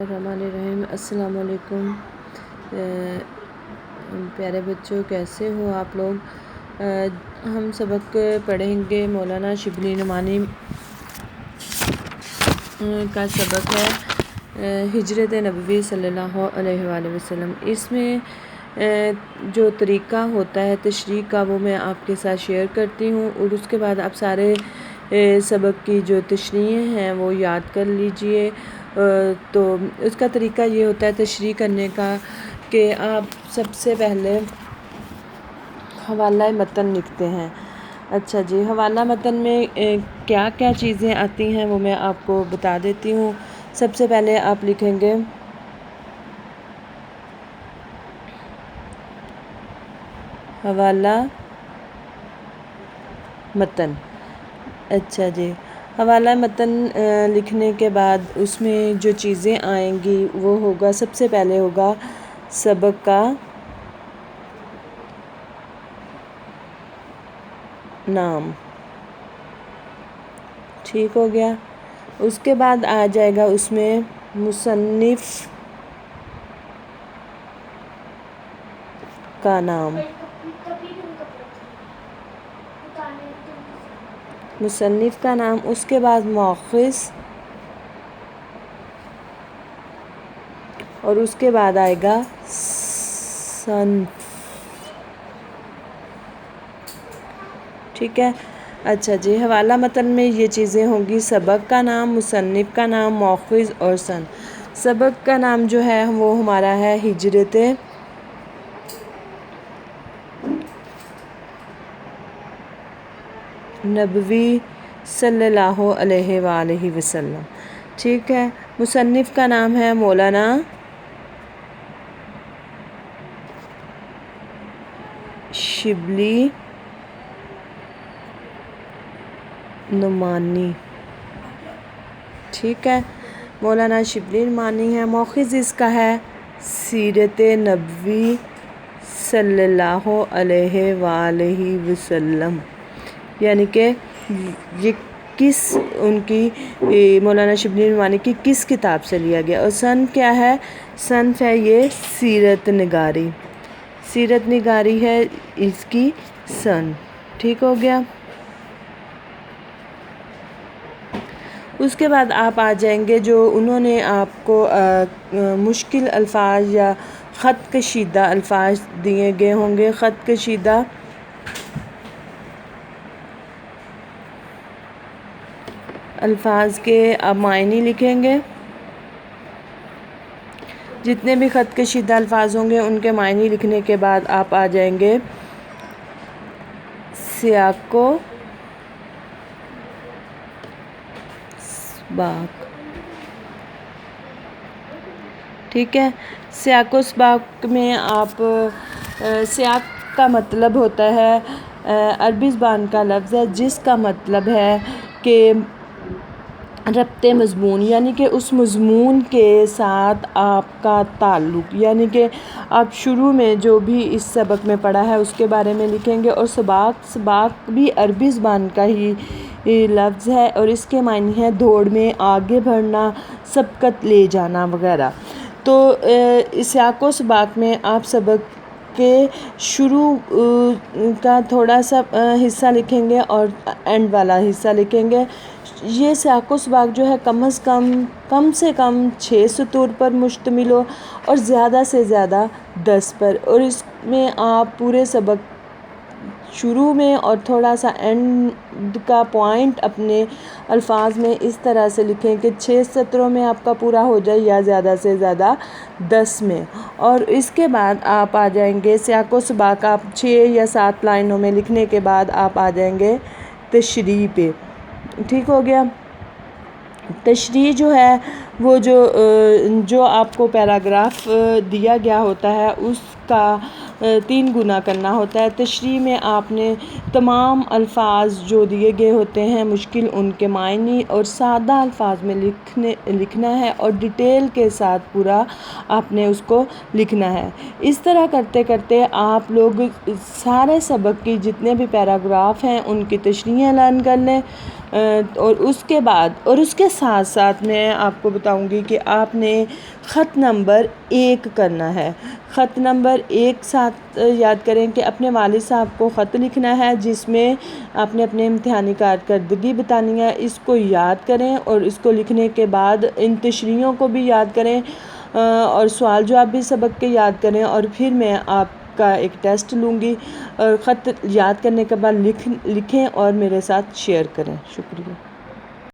الرحمن السلام علیکم پیارے بچوں، کیسے ہو آپ لوگ؟ ہم سبق پڑھیں گے مولانا شبلی نعمانی کا سبق ہے ہجرت نبوی صلی اللہ علیہ وآلہ وسلم۔ اس میں جو طریقہ ہوتا ہے تشریح کا وہ میں آپ کے ساتھ شیئر کرتی ہوں، اور اس کے بعد آپ سارے سبق کی جو تشریح ہیں وہ یاد کر لیجئے۔ تو اس کا طریقہ یہ ہوتا ہے تشریح کرنے کا کہ آپ سب سے پہلے حوالہ متن لکھتے ہیں۔ اچھا جی، حوالہ متن میں کیا کیا چیزیں آتی ہیں وہ میں آپ کو بتا دیتی ہوں۔ سب سے پہلے آپ لکھیں گے حوالہ متن۔ اچھا جی، حوالہ متن لکھنے کے بعد اس میں جو چیزیں آئیں گی وہ ہوگا، سب سے پہلے ہوگا سبق کا نام، ٹھیک ہو گیا۔ اس کے بعد آ جائے گا اس میں مصنف کا نام، مصنف کا نام۔ اس کے بعد مؤخذ، اور اس کے بعد آئے گا صنف، ٹھیک ہے۔ اچھا جی، حوالہ متن میں یہ چیزیں ہوں گی: سبق کا نام، مصنف کا نام، مؤخذ اور صنف۔ سبق کا نام جو ہے وہ ہمارا ہے ہجرت نبوی صلی اللہ علیہ وآلہ وسلم، ٹھیک ہے۔ مصنف کا نام ہے مولانا شبلی نعمانی، ٹھیک ہے، مولانا شبلی نعمانی ہے۔ مؤخذ اس کا ہے سیرت نبوی صلی اللہ علیہ وآلہ وسلم، یعنی کہ یہ کس ان کی مولانا شبلی نعمانی کی کس کتاب سے لیا گیا۔ اور صنف کیا ہے؟ صنف ہے یہ سیرت نگاری، سیرت نگاری ہے اس کی صنف، ٹھیک ہو گیا۔ اس کے بعد آپ آ جائیں گے جو انہوں نے آپ کو مشکل الفاظ یا خط کشیدہ الفاظ دیے گئے ہوں گے۔ خط کشیدہ الفاظ کے آپ معنی لکھیں گے، جتنے بھی خط کشیدہ الفاظ ہوں گے ان کے معنی لکھنے کے بعد آپ آ جائیں گے سیاق و سباق، ٹھیک ہے۔ سیاق و سباق میں آپ سیاق کا مطلب ہوتا ہے عربی زبان کا لفظ ہے جس کا مطلب ہے کہ ربط مضمون، یعنی کہ اس مضمون کے ساتھ آپ کا تعلق، یعنی کہ آپ شروع میں جو بھی اس سبق میں پڑھا ہے اس کے بارے میں لکھیں گے۔ اور سباق بھی عربی زبان کا ہی لفظ ہے اور اس کے معنی ہے دوڑ میں آگے بڑھنا، سبقت لے جانا وغیرہ۔ تو سیاق و سباق میں آپ سبق کے شروع کا تھوڑا سا حصہ لکھیں گے اور اینڈ والا حصہ لکھیں گے۔ یہ سیاق و سباق جو ہے کم سے کم 6 سطور پر مشتمل ہو اور زیادہ سے زیادہ 10 پر، اور اس میں آپ پورے سبق شروع میں اور تھوڑا سا اینڈ کا پوائنٹ اپنے الفاظ میں اس طرح سے لکھیں کہ 6 سطروں میں آپ کا پورا ہو جائے یا زیادہ سے زیادہ 10 میں۔ اور اس کے بعد آپ آ جائیں گے سیاق و سباق آپ 6 یا 7 لائنوں میں لکھنے کے بعد آپ آ جائیں گے تشریح پہ، ٹھیک ہو گیا۔ تشریح جو ہے وہ جو آپ کو پیراگراف دیا گیا ہوتا ہے اس کا 3 گنا کرنا ہوتا ہے۔ تشریح میں آپ نے تمام الفاظ جو دیے گئے ہوتے ہیں مشکل ان کے معنی اور سادہ الفاظ میں لکھنا ہے اور ڈیٹیل کے ساتھ پورا آپ نے اس کو لکھنا ہے۔ اس طرح کرتے کرتے آپ لوگ سارے سبق کی جتنے بھی پیراگراف ہیں ان کی تشریحیں لرن کر لیں، اور اس کے بعد اور اس کے ساتھ ساتھ میں آپ کو بتاؤں گی کہ آپ نے خط نمبر 1 کرنا ہے۔ خط نمبر 1 ساتھ یاد کریں کہ اپنے والد صاحب کو خط لکھنا ہے جس میں آپ نے اپنے امتحانی کارکردگی بتانی ہے۔ اس کو یاد کریں اور اس کو لکھنے کے بعد ان تشریحوں کو بھی یاد کریں اور سوال جواب بھی سبق کے یاد کریں، اور پھر میں آپ کا ایک ٹیسٹ لوں گی اور خط یاد کرنے کے بعد لکھیں اور میرے ساتھ شیئر کریں۔ شکریہ۔